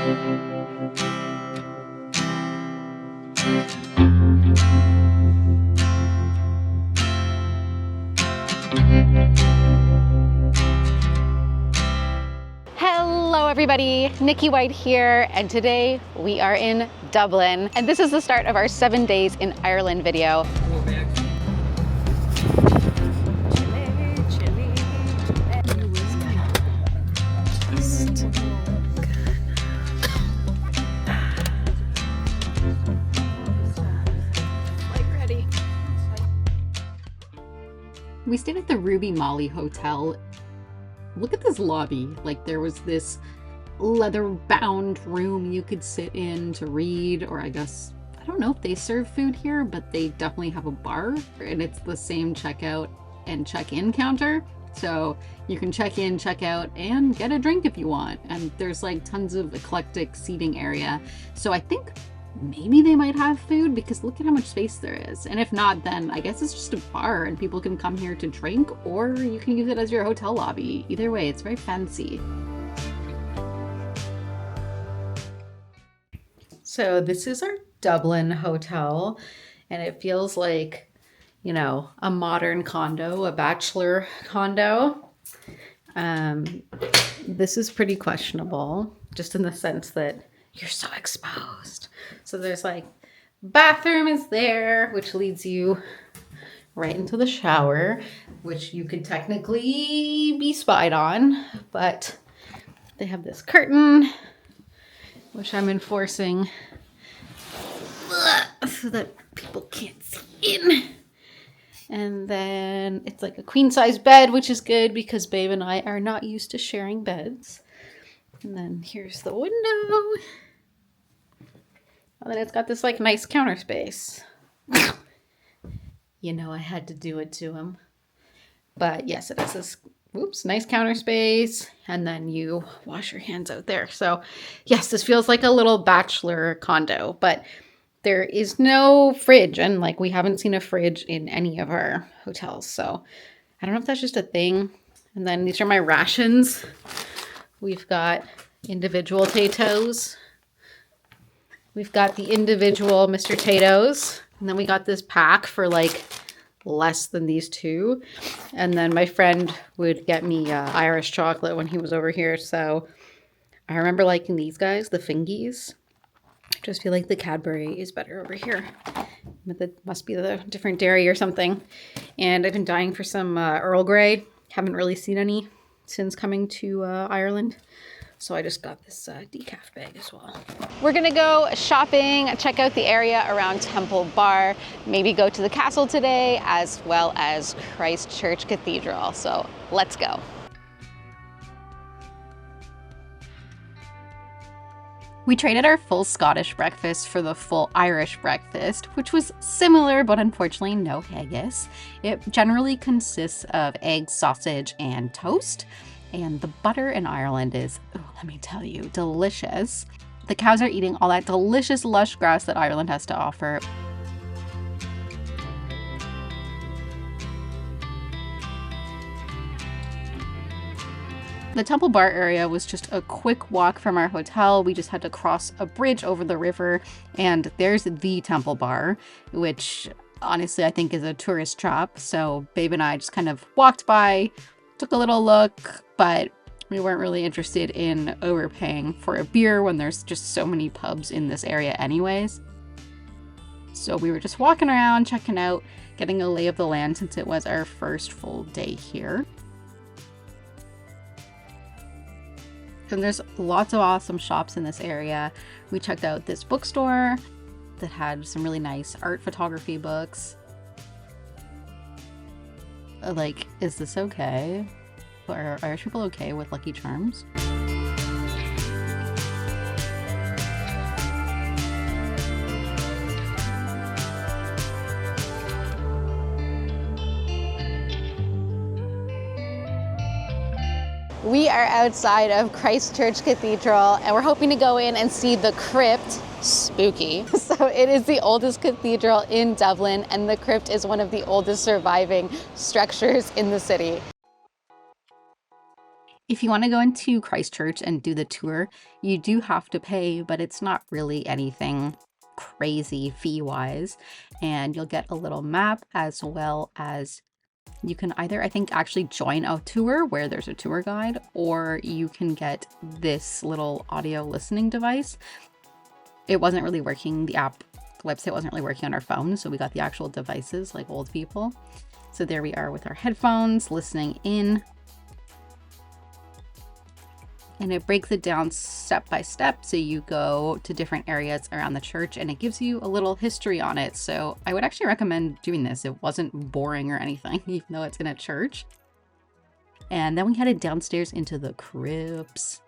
Hello everybody, Nikki White here, and today we are in Dublin, and this is the start of our 7 days in Ireland video. We stayed at the Ruby Molly Hotel. Look at this lobby. Like, there was this leather-bound room you could sit in to read, or I guess, I don't know if they serve food here, but they definitely have a bar, and it's the same checkout and check-in counter. So you can check in, check out, and get a drink if you want. And there's like tons of eclectic seating area. So I think maybe they might have food, because look at how much space there is. And if not, then I guess it's just a bar and people can come here to drink, or you can use it as your hotel lobby. Either way, it's very fancy. So this is our Dublin hotel, and it feels like, you know, a modern condo, a bachelor condo. This is pretty questionable, just in the sense that you're so exposed. So there's like, bathroom is there, which leads you right into the shower, which you could technically be spied on, but they have this curtain, which I'm enforcing so that people can't see in. And then it's like a queen size bed, which is good because Babe and I are not used to sharing beds. And then here's the window. And then it's got this like nice counter space. You know, I had to do it to him. But yes, it has this, nice counter space. And then you wash your hands out there. So yes, this feels like a little bachelor condo, but there is no fridge. And like, we haven't seen a fridge in any of our hotels. So I don't know if that's just a thing. And then these are my rations. We've got individual potatoes. We've got the individual Mr. Tatoes, and then we got this pack for like less than these two. And then my friend would get me Irish chocolate when he was over here. So I remember liking these guys, the Fingies. I just feel like the Cadbury is better over here. But it must be the different dairy or something. And I've been dying for some Earl Grey. Haven't really seen any since coming to Ireland. So I just got this decaf bag as well. We're gonna go shopping, check out the area around Temple Bar, maybe go to the castle today, as well as Christchurch Cathedral. So let's go. We traded our full Scottish breakfast for the full Irish breakfast, which was similar, but unfortunately no haggis. It generally consists of eggs, sausage, and toast. And the butter in Ireland is, let me tell you, delicious. The cows are eating all that delicious lush grass that Ireland has to offer. The Temple Bar area was just a quick walk from our hotel. We just had to cross a bridge over the river, and there's the Temple Bar, which honestly I think is a tourist trap. So Babe and I just kind of walked by, took a little look, but we weren't really interested in overpaying for a beer when there's just so many pubs in this area anyways. So we were just walking around, checking out, getting a lay of the land since it was our first full day here. And there's lots of awesome shops in this area. We checked out this bookstore that had some really nice art photography books. Like, is this okay? Are Irish people okay with Lucky Charms? We are outside of Christchurch Cathedral, and we're hoping to go in and see the crypt. Spooky. So it is the oldest cathedral in Dublin, and the crypt is one of the oldest surviving structures in the city. If you want to go into Christchurch and do the tour, you do have to pay, but it's not really anything crazy fee-wise. And you'll get a little map, as well as you can either, I think, actually join a tour where there's a tour guide, or you can get this little audio listening device. It wasn't really working, the website wasn't really working on our phones, so we got the actual devices like old people. So there we are with our headphones listening in. And it breaks it down step by step, so you go to different areas around the church and it gives you a little history on it. So I would actually recommend doing this. It wasn't boring or anything, even though it's in a church. And then we headed downstairs into the crypts.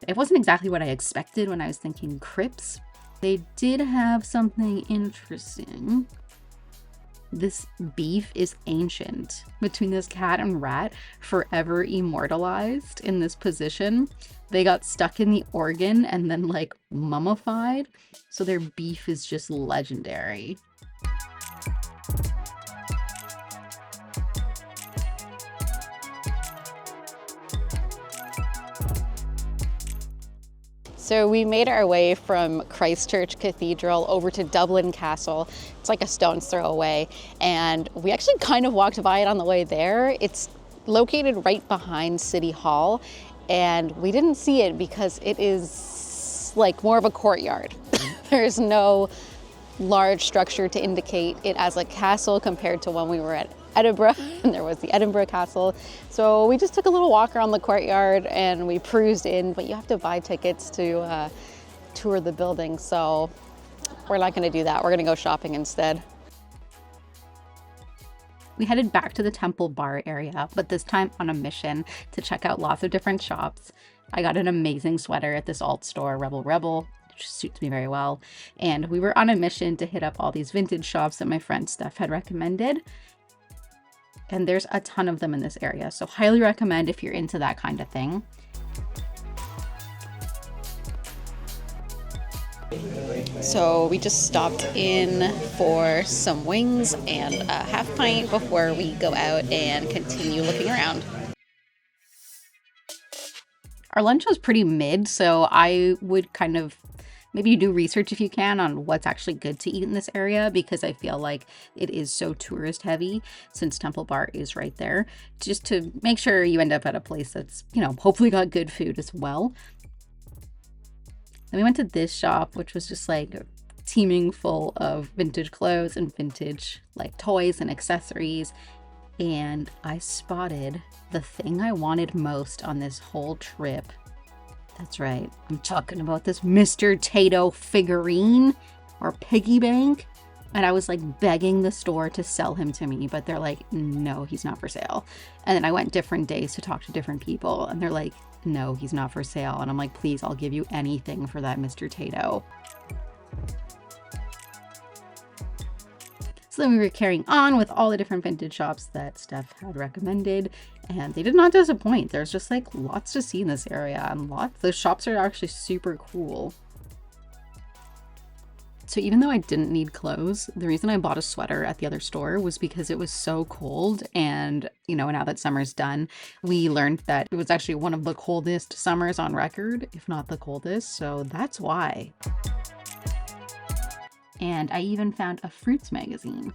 It wasn't exactly what I expected when I was thinking crypts. They did have something interesting. This beef is ancient between this cat and rat, forever immortalized in this position. They got stuck in the organ and then like mummified, so their beef is just legendary. So we made our way from Christchurch Cathedral over to Dublin Castle. It's like a stone's throw away. And we actually kind of walked by it on the way there. It's located right behind City Hall. And we didn't see it because it is like more of a courtyard. There's no large structure to indicate it as a castle compared to when we were at Edinburgh, and there was the Edinburgh Castle. So we just took a little walk around the courtyard and we cruised in, but you have to buy tickets to tour the building. So we're not going to do that. We're going to go shopping instead. We headed back to the Temple Bar area, but this time on a mission to check out lots of different shops. I got an amazing sweater at this alt store, Rebel Rebel, which suits me very well. And we were on a mission to hit up all these vintage shops that my friend Steph had recommended. And there's a ton of them in this area, so highly recommend if you're into that kind of thing. So we just stopped in for some wings and a half pint before we go out and continue looking around. Our lunch was pretty mid, so I would kind of maybe you do research if you can on what's actually good to eat in this area, because I feel like it is so tourist heavy since Temple Bar is right there, just to make sure you end up at a place that's, you know, hopefully got good food as well. Then we went to this shop, which was just like teeming full of vintage clothes and vintage like toys and accessories. And I spotted the thing I wanted most on this whole trip. That's right, I'm talking about this Mr. Tato figurine or piggy bank. And I was like begging the store to sell him to me, but they're like, no, he's not for sale. And then I went different days to talk to different people and they're like, no, he's not for sale. And I'm like, please, I'll give you anything for that Mr. Tato. So then we were carrying on with all the different vintage shops that Steph had recommended, and they did not disappoint. There's just like lots to see in this area, and the shops are actually super cool. So even though I didn't need clothes, the reason I bought a sweater at the other store was because it was so cold. And, you know, now that summer's done, we learned that it was actually one of the coldest summers on record, if not the coldest. So that's why. And I even found a fruits magazine.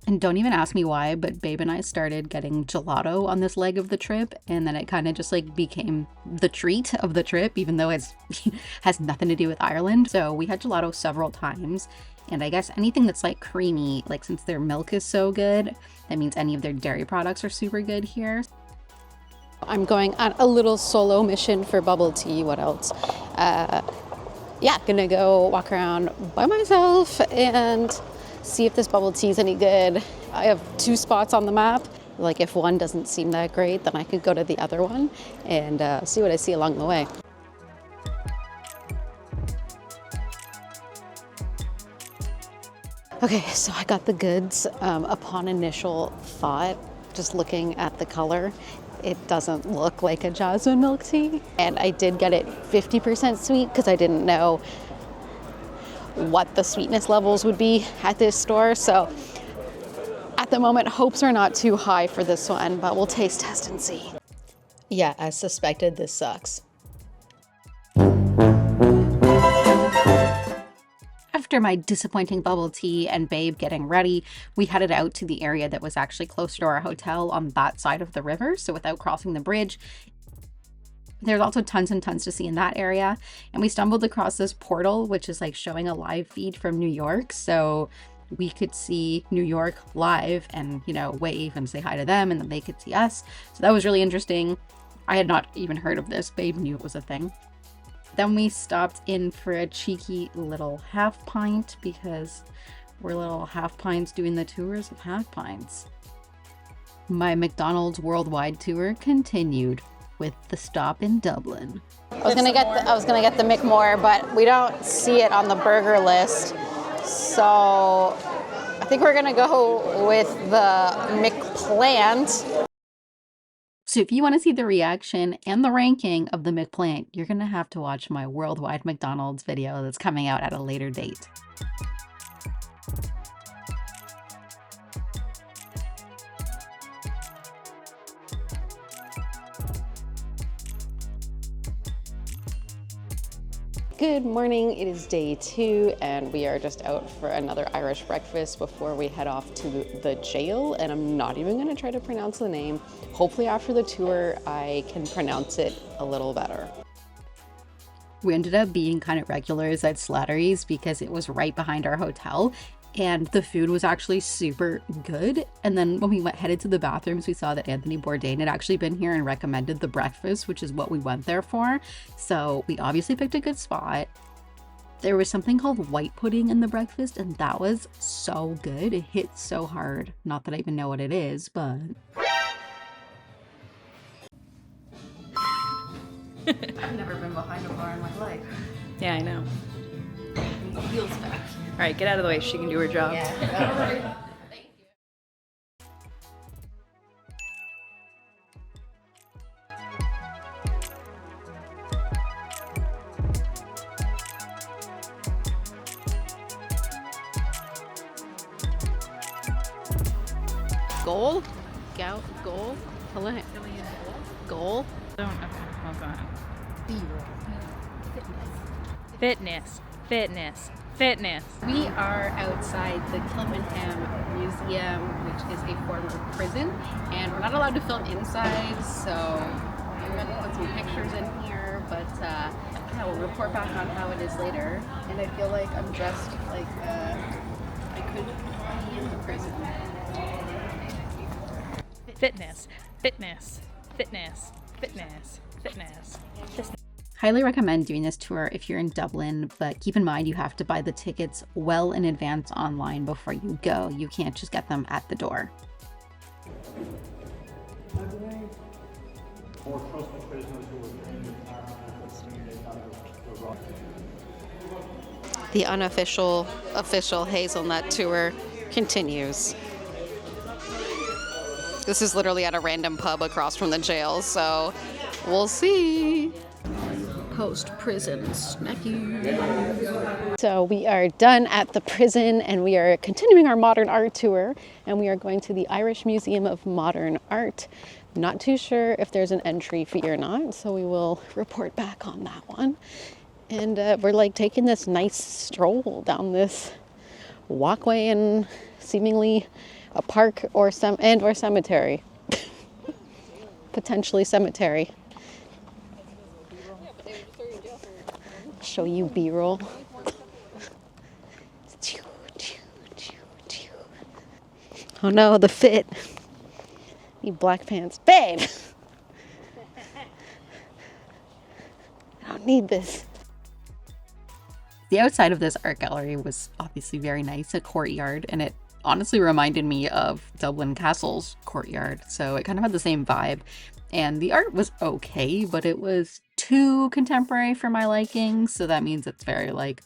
And don't even ask me why, but Babe and I started getting gelato on this leg of the trip, and then it kind of just like became the treat of the trip, even though it has nothing to do with Ireland. So we had gelato several times, and I guess anything that's like creamy, like since their milk is so good, that means any of their dairy products are super good here. I'm going on a little solo mission for bubble tea. What else? Yeah, gonna go walk around by myself and see if this bubble tea is any good. I have 2 spots on the map. Like if one doesn't seem that great, then I could go to the other one and see what I see along the way. Okay, so I got the goods. Upon initial thought, just looking at the color, it doesn't look like a jasmine milk tea. And I did get it 50% sweet because I didn't know what the sweetness levels would be at this store. So at the moment, hopes are not too high for this one, but we'll taste test and see. Yeah, as suspected, this sucks. After my disappointing bubble tea and Babe getting ready, we headed out to the area that was actually closer to our hotel on that side of the river, so without crossing the bridge. There's also tons and tons to see in that area, and we stumbled across this portal, which is like showing a live feed from New York, so we could see New York live and, you know, wave and say hi to them, and then they could see us. So that was really interesting. I had not even heard of this. Babe knew it was a thing. Then we stopped in for a cheeky little half pint because we're little half pints doing the tours of half pints. My McDonald's worldwide tour continued with the stop in Dublin. I was gonna get the McMore, but we don't see it on the burger list. So I think we're gonna go with the McPlant. So if you want to see the reaction and the ranking of the McPlant, you're gonna have to watch my worldwide McDonald's video that's coming out at a later date. Good morning, it is day 2 and we are just out for another Irish breakfast before we head off to the jail, and I'm not even going to try to pronounce the name. Hopefully after the tour I can pronounce it a little better. We ended up being kind of regulars at Slattery's because it was right behind our hotel and the food was actually super good. And then when we headed to the bathrooms, we saw that Anthony Bourdain had actually been here and recommended the breakfast, which is what we went there for. So we obviously picked a good spot. There was something called white pudding in the breakfast, and that was so good. It hit so hard. Not that I even know what it is, but... I've never been behind a bar in my life. Yeah, I know. Feels back. All right, get out of the way. She can do her job. Yeah. All right. Thank you. Goal? Gout? Goal? Goal? Don't. Okay, hold on. Fitness. Fitness. Fitness. We are outside the Kilmainham Museum, which is a former prison, and we're not allowed to film inside, so I'm going to put some pictures in here, but yeah, we'll report back on how it is later. And I feel like I'm dressed like I could be in the prison. Fitness. Fitness. Fitness. Fitness. Fitness. Fitness. Highly recommend doing this tour if you're in Dublin, but keep in mind you have to buy the tickets well in advance online before you go. You can't just get them at the door. The unofficial, official hazelnut tour continues. This is literally at a random pub across from the jail, so we'll see. Post-prison snackies. So we are done at the prison and we are continuing our modern art tour, and we are going to the Irish Museum of Modern Art. Not too sure if there's an entry fee or not, so we will report back on that one. And we're like taking this nice stroll down this walkway in seemingly a park or cemetery. Potentially cemetery. Show you B-roll. Oh no, the fit. Need black pants. Babe! I don't need this. The outside of this art gallery was obviously very nice, a courtyard, and it honestly reminded me of Dublin Castle's courtyard, so it kind of had the same vibe. And the art was okay, but it was too contemporary for my liking, so that means it's very like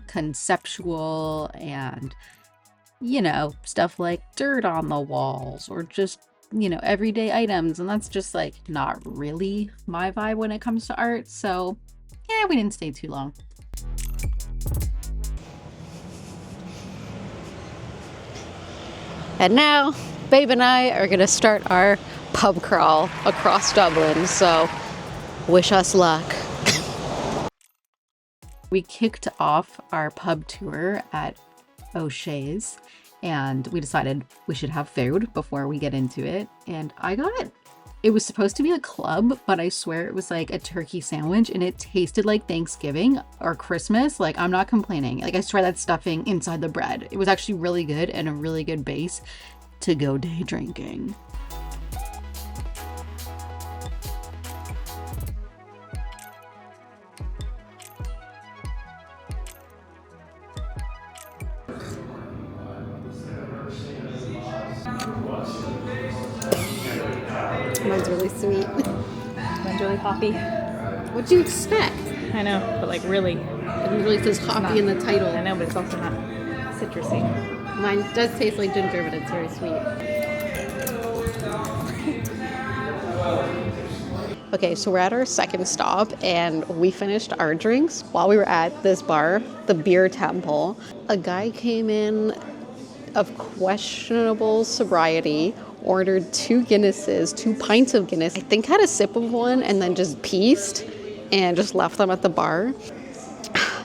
conceptual and, you know, stuff like dirt on the walls or just you know, everyday items, and that's just like not really my vibe when it comes to art. So yeah, we didn't stay too long. And now Babe and I are gonna start our pub crawl across Dublin, so wish us luck. We kicked off our pub tour at O'Shea's, and we decided we should have food before we get into it. And I got it. It was supposed to be a club, but I swear it was like a turkey sandwich, and it tasted like Thanksgiving or Christmas. Like, I'm not complaining. Like, I swear that stuffing inside the bread. It was actually really good and a really good base to go day drinking. Mine's really sweet. Mine's really hoppy. What do you expect? I know, but like really. It literally says hoppy in the title. I know, but it's also not citrusy. Mine does taste like ginger, but it's very sweet. Okay, so we're at our second stop, and we finished our drinks while we were at this bar, the Beer Temple. A guy came in of questionable sobriety, ordered 2 Guinnesses, 2 pints of Guinness. I think had a sip of one and then just pieced and just left them at the bar.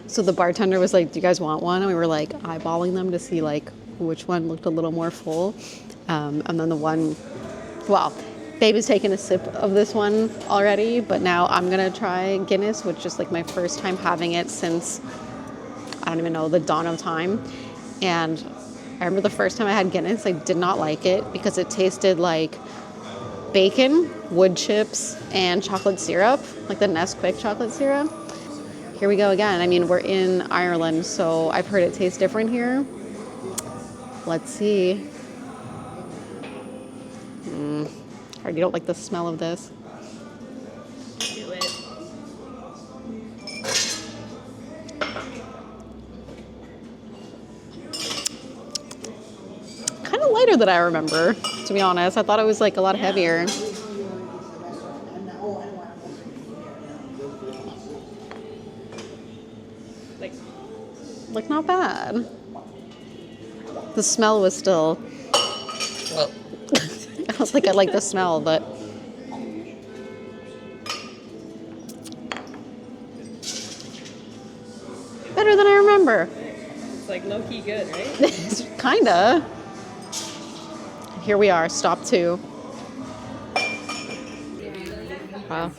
So the bartender was like, "Do you guys want one?" And we were like eyeballing them to see like which one looked a little more full. And then the one, well, Babe has taken a sip of this one already, but now I'm gonna try Guinness, which is like my first time having it since, I don't even know, the dawn of time. And I remember the first time I had Guinness, I did not like it because it tasted like bacon, wood chips, and chocolate syrup, like the Nesquik chocolate syrup. Here we go again. I mean, we're in Ireland, so I've heard it tastes different here. Let's see. I already don't like the smell of this. Do it. Kind of lighter than I remember, to be honest. I thought it was like a lot heavier. Like not bad. The smell was still. I was like, I like the smell, but. Better than I remember. It's like low-key good, right? Kinda. Here we are, stop 2. Wow.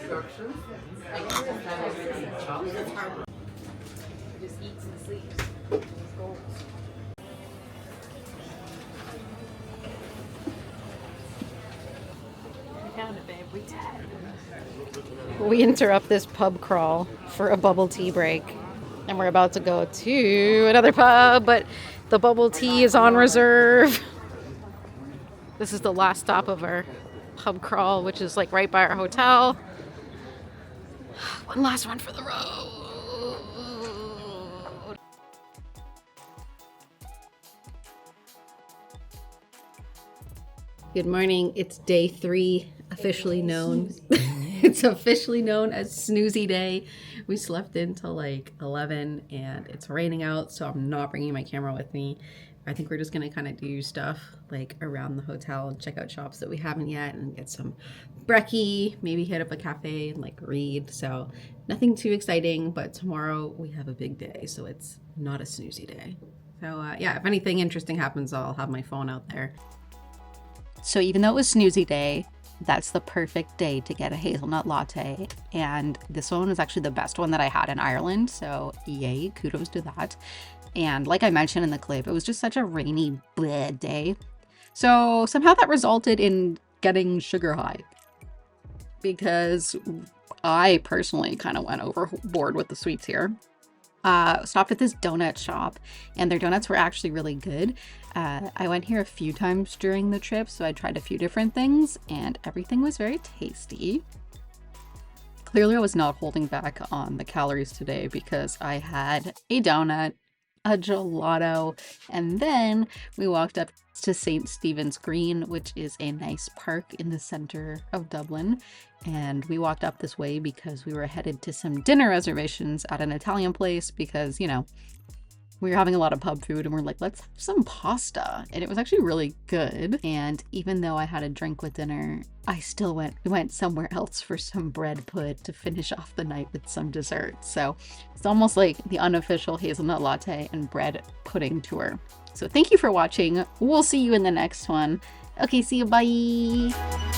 We interrupt this pub crawl for a bubble tea break, and we're about to go to another pub, but the bubble tea is on reserve. This is the last stop of our pub crawl, which is like right by our hotel. One last one for the road. Good morning. It's day 3, officially known. It's officially known as Snoozy Day. We slept in till like 11 and it's raining out, so I'm not bringing my camera with me. I think we're just gonna kind of do stuff like around the hotel and check out shops that we haven't yet and get some brekkie, maybe hit up a cafe and like read. So nothing too exciting, but tomorrow we have a big day, so it's not a snoozy day. So yeah, if anything interesting happens, I'll have my phone out there. So even though it was Snoozy Day, that's the perfect day to get a hazelnut latte. And this one was actually the best one that I had in Ireland. So yay, kudos to that. And like I mentioned in the clip, it was just such a rainy bleh day. So somehow that resulted in getting sugar high. Because I personally kind of went overboard with the sweets here. Stopped at this donut shop and their donuts were actually really good. I went here a few times during the trip, so I tried a few different things and everything was very tasty. Clearly I was not holding back on the calories today because I had a donut, a gelato, and then we walked up to St. Stephen's Green, which is a nice park in the center of Dublin. And we walked up this way because we were headed to some dinner reservations at an Italian place because, you know, we were having a lot of pub food and we're like, let's have some pasta. And it was actually really good. And even though I had a drink with dinner, we went somewhere else for some bread pud to finish off the night with some dessert. So it's almost like the unofficial hazelnut latte and bread pudding tour. So thank you for watching. We'll see you in the next one. Okay, see you. Bye.